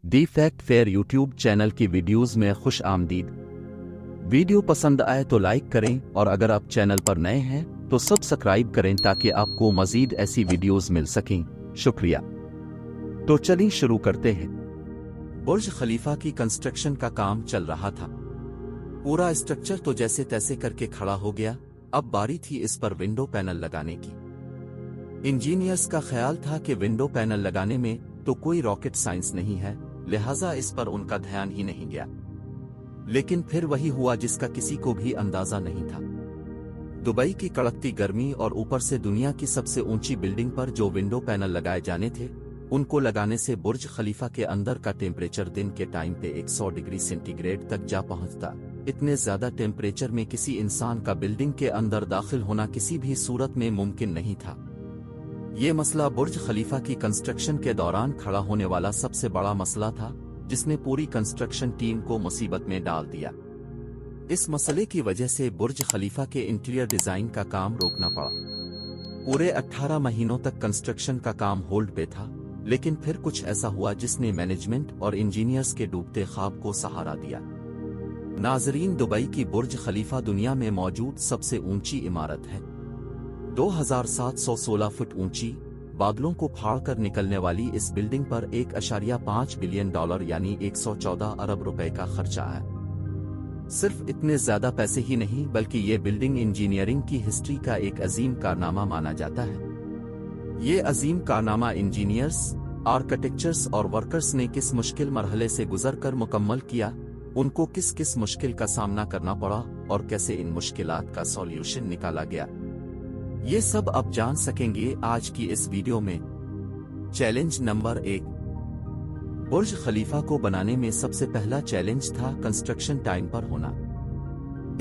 दी fact fair YouTube channel की videos में खुश आमदीद। वीडियो पसंद आए तो लाइक करें और अगर आप चैनल पर नए हैं तो सब्सक्राइब करें ताकि आपको मजीद ऐसी वीडियोस मिल सकें। शुक्रिया। तो चलिए शुरू करते हैं। बुर्ज खलीफा की कंस्ट्रक्शन का काम चल रहा था। पूरा स्ट्रक्चर तो जैसे तैसे करके खड़ा हो गया। अब बारी थी इस पर विंडो पैनल लगाने की। इंजीनियर्स का ख्याल था कि विंडो पैनल लगाने में तो कोई रॉकेट साइंस नहीं है, लिहाजा इस पर उनका ध्यान ही नहीं गया। लेकिन फिर वही हुआ जिसका किसी को भी अंदाजा नहीं था। दुबई की कड़कती गर्मी और ऊपर से दुनिया की सबसे ऊंची बिल्डिंग पर जो विंडो पैनल लगाए जाने थे, उनको लगाने से बुर्ज खलीफा के अंदर का टेम्परेचर दिन के टाइम पे 100 डिग्री सेंटीग्रेड तक जा पहुंचता। इतने ज्यादा टेम्परेचर में किसी इंसान का बिल्डिंग के अंदर दाखिल होना किसी भी सूरत में मुमकिन नहीं था। ये मसला बुर्ज खलीफा की कंस्ट्रक्शन के दौरान खड़ा होने वाला सबसे बड़ा मसला था, जिसने पूरी कंस्ट्रक्शन टीम को मुसीबत में डाल दिया। इस मसले की वजह से बुर्ज खलीफा के इंटीरियर डिजाइन का काम रोकना पड़ा। पूरे 18 महीनों तक कंस्ट्रक्शन का काम होल्ड पे था, लेकिन फिर कुछ ऐसा हुआ जिसने मैनेजमेंट और इंजीनियर्स के डूबते ख्वाब को सहारा दिया। नाजरीन, दुबई की बुर्ज खलीफा दुनिया में मौजूद सबसे ऊंची इमारत है। 2716 फुट ऊंची, बादलों को फाड़कर निकलने वाली इस बिल्डिंग पर 1.5 बिलियन डॉलर यानी 114 अरब रुपए का खर्चा है। सिर्फ इतने ज्यादा पैसे ही नहीं बल्कि ये बिल्डिंग इंजीनियरिंग की हिस्ट्री का एक अजीम कारनामा माना जाता है। ये अजीम कारनामा इंजीनियर्स, आर्किटेक्चर्स और वर्कर्स ने किस मुश्किल मरहले से गुजरकर मुकम्मल किया, उनको किस किस मुश्किल का सामना करना पड़ा और कैसे इन मुश्किलात का सॉल्यूशन निकाला गया, ये सब अब जान सकेंगे आज की इस वीडियो में। Challenge number 1। बुर्ज खलीफा को बनाने में सबसे पहला चैलेंज था कंस्ट्रक्शन टाइम पर होना।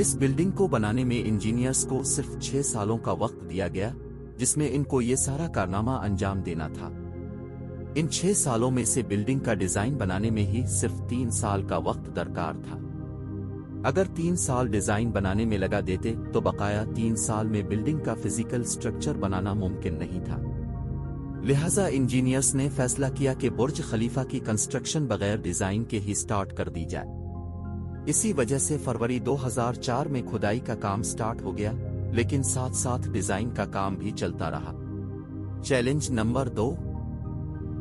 इस बिल्डिंग को बनाने में इंजीनियर्स को सिर्फ 6 सालों का वक्त दिया गया, जिसमें इनको ये सारा कारनामा अंजाम देना था। इन 6 सालों में से बिल्डिंग का डिजाइन बनाने में ही सिर्फ 3 साल का वक्त दरकार था। अगर 3 साल डिजाइन बनाने में लगा देते तो बकाया 3 साल में बिल्डिंग का फिजिकल स्ट्रक्चर बनाना मुमकिन नहीं था। लिहाजा इंजीनियर्स ने फैसला किया कि बुर्ज खलीफा की कंस्ट्रक्शन बगैर डिजाइन के ही स्टार्ट कर दी जाए। इसी वजह से फरवरी 2004 में खुदाई का काम स्टार्ट हो गया, लेकिन साथ साथ डिजाइन का काम भी चलता रहा। Challenge number 2।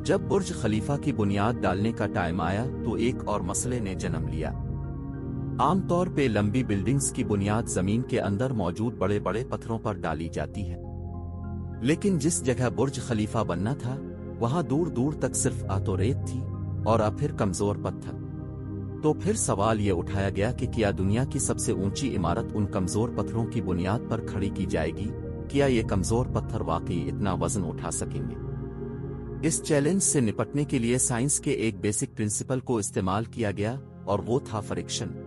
जब बुर्ज खलीफा की बुनियाद डालने का टाइम आया तो एक और मसले ने जन्म लिया। आमतौर पे लंबी बिल्डिंग्स की बुनियाद जमीन के अंदर मौजूद बड़े बड़े पत्थरों पर डाली जाती है, लेकिन जिस जगह बुर्ज खलीफा बनना था वहां दूर दूर तक सिर्फ आतो रेत थी और अब फिर कमजोर पत्थर। तो फिर सवाल ये उठाया गया कि क्या दुनिया की सबसे ऊंची इमारत उन कमजोर पत्थरों की बुनियाद पर खड़ी की जाएगी? क्या ये कमजोर पत्थर वाकई इतना वजन उठा सकेंगे? इस चैलेंज से निपटने के लिए साइंस के एक बेसिक प्रिंसिपल को इस्तेमाल किया गया और वो था फ्रिक्शन।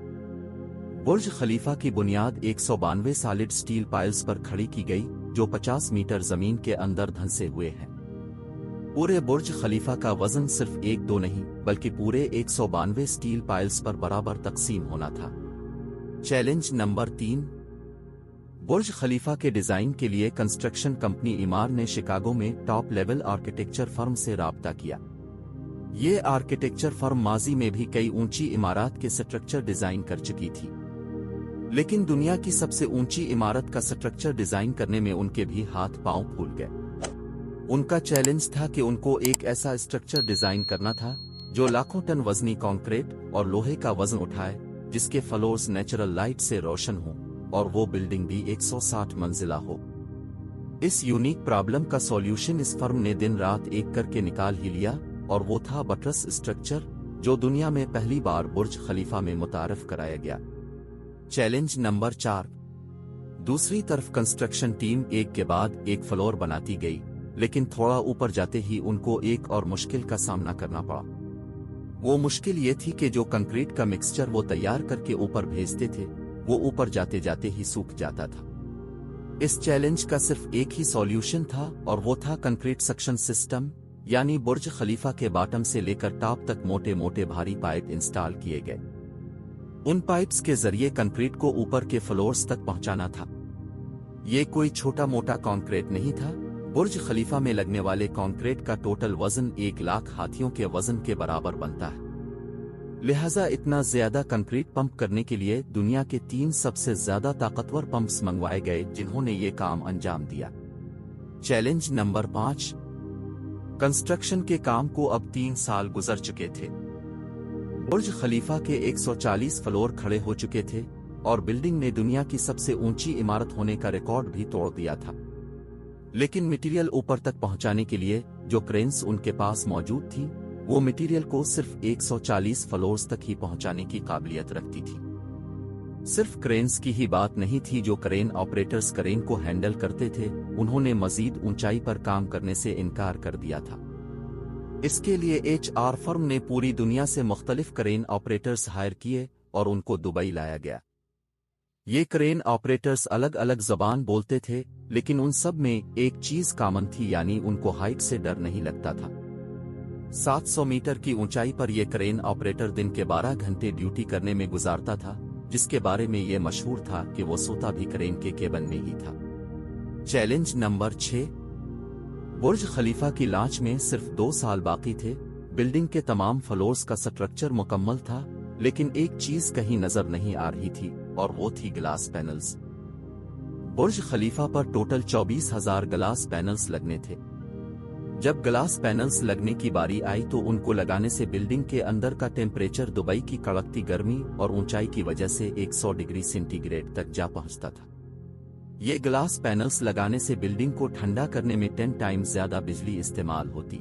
बुर्ज खलीफा की बुनियाद 192 सॉलिड स्टील पाइल्स पर खड़ी की गई, जो 50 मीटर जमीन के अंदर धंसे हुए हैं। पूरे बुर्ज खलीफा का वजन सिर्फ 1-2 नहीं बल्कि पूरे 192 स्टील पाइल्स पर बराबर तकसीम होना था। Challenge number 3। बुर्ज खलीफा के डिजाइन के लिए कंस्ट्रक्शन कंपनी इमार ने शिकागो में टॉप लेवल आर्किटेक्चर फर्म से राब्ता किया। ये आर्किटेक्चर फर्म माजी में भी कई ऊंची इमारत के स्ट्रक्चर डिजाइन कर चुकी थी, लेकिन दुनिया की सबसे ऊंची इमारत का स्ट्रक्चर डिजाइन करने में उनके भी हाथ पांव फूल गए। उनका चैलेंज था कि उनको एक ऐसा स्ट्रक्चर डिजाइन करना था जो लाखों टन वजनी कंक्रीट और लोहे का वजन उठाए, जिसके फ्लोर्स नेचुरल लाइट से रोशन हों और वो बिल्डिंग भी 160 मंजिला हो। इस यूनिक प्रॉब्लम का सॉल्यूशन इस फर्म ने दिन रात एक करके निकाल ही लिया, और वो था बटरस स्ट्रक्चर, जो दुनिया में पहली बार बुर्ज खलीफा में मुतारफ कराया गया। Challenge number 4। दूसरी तरफ कंस्ट्रक्शन टीम एक के बाद एक फ्लोर बनाती गई, लेकिन थोड़ा ऊपर जाते ही उनको एक और मुश्किल का सामना करना पड़ा। वो मुश्किल ये थी कि जो कंक्रीट का मिक्सचर वो तैयार करके ऊपर भेजते थे, वो ऊपर जाते जाते ही सूख जाता था। इस चैलेंज का सिर्फ एक ही सॉल्यूशन था और वो था कंक्रीट सक्शन सिस्टम, यानी बुर्ज खलीफा के बॉटम से लेकर टॉप तक मोटे मोटे भारी पाइप इंस्टॉल किए गए। उन पाइप्स के जरिए कंक्रीट को ऊपर के फ्लोर्स तक पहुंचाना था। ये कोई छोटा मोटा कंक्रीट नहीं था, बुर्ज खलीफा में लगने वाले कंक्रीट का टोटल वजन 1 लाख हाथियों के वजन के बराबर बनता है। लिहाजा इतना ज्यादा कंक्रीट पंप करने के लिए दुनिया के 3 सबसे ज्यादा ताकतवर पंप्स मंगवाए गए जिन्होंने ये काम अंजाम दिया। Challenge number 5। कंस्ट्रक्शन के काम को अब 3 साल गुजर चुके थे। बुर्ज खलीफा के 140 फ्लोर खड़े हो चुके थे और बिल्डिंग ने दुनिया की सबसे ऊंची इमारत होने का रिकॉर्ड भी तोड़ दिया था। लेकिन मटेरियल ऊपर तक पहुंचाने के लिए जो क्रेन्स उनके पास मौजूद थी वो मटेरियल को सिर्फ 140 फ्लोर्स तक ही पहुंचाने की काबिलियत रखती थी। सिर्फ क्रेन्स की ही बात नहीं थी, जो क्रेन ऑपरेटर्स क्रेन को हैंडल करते थे उन्होंने मजीद ऊंचाई पर काम करने से इनकार कर दिया था। इसके लिए HR फर्म ने पूरी दुनिया से मुख्तलिफ क्रेन ऑपरेटर्स हायर किए और उनको दुबई लाया गया। ये क्रेन ऑपरेटर्स अलग अलग ज़बान बोलते थे, लेकिन उन सब में एक चीज कॉमन थी, यानी उनको हाइट से डर नहीं लगता था। 700 मीटर की ऊंचाई पर यह क्रेन ऑपरेटर दिन के 12 घंटे ड्यूटी करने में गुजारता था, जिसके बारे में यह मशहूर था कि वो सोता भी क्रेन के केबिन में ही था। Challenge number 6। बुर्ज खलीफा की लॉन्च में सिर्फ 2 साल बाकी थे। बिल्डिंग के तमाम फ्लोर्स का स्ट्रक्चर मुकम्मल था, लेकिन एक चीज कहीं नजर नहीं आ रही थी और वो थी ग्लास पैनल्स। बुर्ज खलीफा पर टोटल 24,000 ग्लास पैनल्स लगने थे। जब ग्लास पैनल्स लगने की बारी आई तो उनको लगाने से बिल्डिंग के अंदर का टेम्परेचर दुबई की कड़कती गर्मी और ऊंचाई की वजह से 100 डिग्री सेंटीग्रेड तक जा पहुंचता था। ये ग्लास पैनल्स लगाने से बिल्डिंग को ठंडा करने में 10 टाइम्स ज्यादा बिजली इस्तेमाल होती।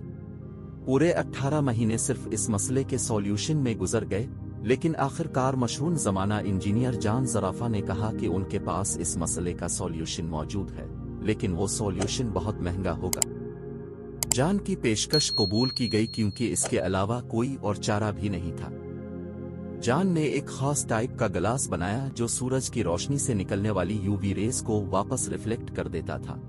पूरे 18 महीने सिर्फ इस मसले के सॉल्यूशन में गुजर गए, लेकिन आखिरकार मशहूर जमाना इंजीनियर जॉन ज़राफा ने कहा कि उनके पास इस मसले का सॉल्यूशन मौजूद है, लेकिन वो सॉल्यूशन बहुत महंगा होगा। जॉन की पेशकश कबूल की गई क्योंकि इसके अलावा कोई और चारा भी नहीं था। जॉन ने एक खास टाइप का ग्लास बनाया जो सूरज की रोशनी से निकलने वाली UV रेस को वापस रिफ्लेक्ट कर देता था।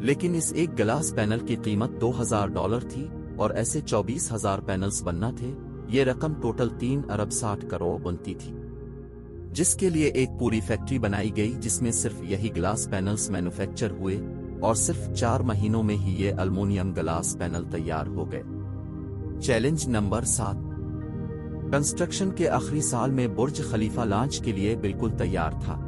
लेकिन इस एक ग्लास पैनल की कीमत $2,000 थी और ऐसे 24,000 पैनल्स बनना थे। ये रकम टोटल 3 अरब 60 करोड़ बनती थी, जिसके लिए एक पूरी फैक्ट्री बनाई गई जिसमें सिर्फ यही ग्लास पैनल्स मैन्युफैक्चर हुए और सिर्फ 4 महीनों में ही ये एल्युमिनियम ग्लास पैनल तैयार हो गए। Challenge number 7। कंस्ट्रक्शन के आखिरी साल में बुर्ज खलीफा लॉन्च के लिए बिल्कुल तैयार था।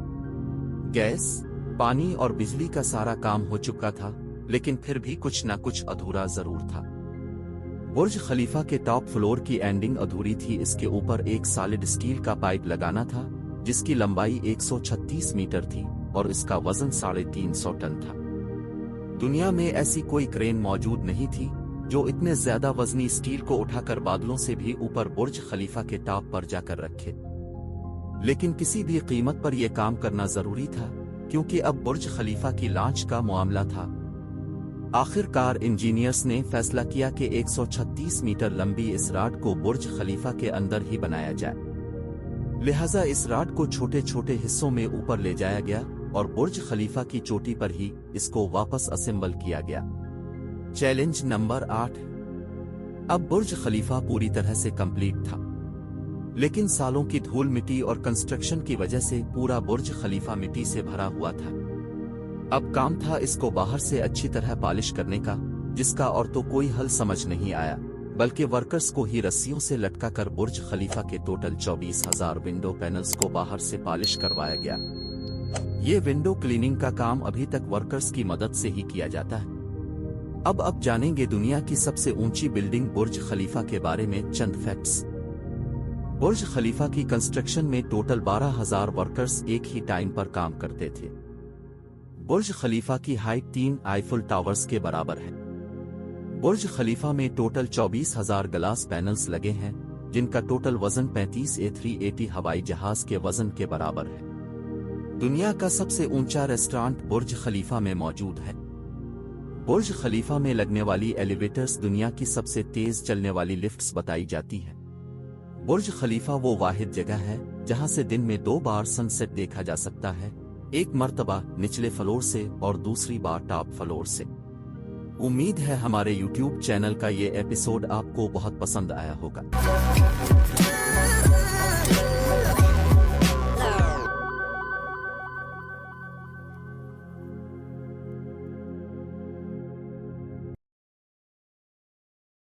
गैस, पानी और बिजली का सारा काम हो चुका था, लेकिन फिर भी कुछ न कुछ अधूरा जरूर था। बुर्ज खलीफा के टॉप फ्लोर की एंडिंग अधूरी थी। इसके ऊपर एक सॉलिड स्टील का पाइप लगाना था जिसकी लंबाई 136 मीटर थी और इसका वजन 350 टन था। दुनिया में ऐसी कोई क्रेन मौजूद नहीं थी जो इतने ज्यादा वजनी स्टील को उठाकर बादलों से भी ऊपर बुर्ज खलीफा के टॉप पर जाकर रखे। लेकिन किसी भी कीमत पर यह काम करना जरूरी था, क्योंकि अब बुर्ज खलीफा की लॉन्च का मामला था। आखिरकार इंजीनियर्स ने फैसला किया कि 136 मीटर लंबी इस रॉड को बुर्ज खलीफा के अंदर ही बनाया जाए। लिहाजा इस रॉड को छोटे छोटे हिस्सों में ऊपर ले जाया गया और बुर्ज खलीफा की चोटी पर ही इसको वापस असेंबल किया गया। Challenge number 8। अब बुर्ज खलीफा पूरी तरह से कंप्लीट था, लेकिन सालों की धूल मिट्टी और कंस्ट्रक्शन की वजह से पूरा बुर्ज खलीफा मिट्टी से भरा हुआ था। अब काम था इसको बाहर से अच्छी तरह पॉलिश करने का, जिसका और तो कोई हल समझ नहीं आया, बल्कि वर्कर्स को ही रस्सियों से लटका कर बुर्ज खलीफा के टोटल 24,000 विंडो पैनल्स को बाहर से पॉलिश करवाया गया। ये विंडो क्लीनिंग का काम अभी तक वर्कर्स की मदद से ही किया जाता है। अब जानेंगे दुनिया की सबसे ऊंची बिल्डिंग बुर्ज खलीफा के बारे में चंद फैक्ट्स। बुर्ज खलीफा की कंस्ट्रक्शन में टोटल 12,000 वर्कर्स एक ही टाइम पर काम करते थे। बुर्ज खलीफा की हाइट 3 आईफिल टावर्स के बराबर है। बुर्ज खलीफा में टोटल 24,000 ग्लास पैनल्स लगे हैं, जिनका टोटल वजन 35 A380 हवाई जहाज के वजन के बराबर है। दुनिया का सबसे ऊंचा रेस्टोरेंट बुर्ज खलीफा में मौजूद है। बुर्ज खलीफा में लगने वाली एलिवेटर्स दुनिया की सबसे तेज चलने वाली लिफ्ट्स बताई जाती हैं। बुर्ज खलीफा वो वाहिद जगह है जहां से दिन में 2 बार सनसेट देखा जा सकता है, एक मर्तबा निचले फ्लोर से और दूसरी बार टॉप फ्लोर से। उम्मीद है हमारे YouTube चैनल का ये एपिसोड आपको बहुत पसंद आया होगा।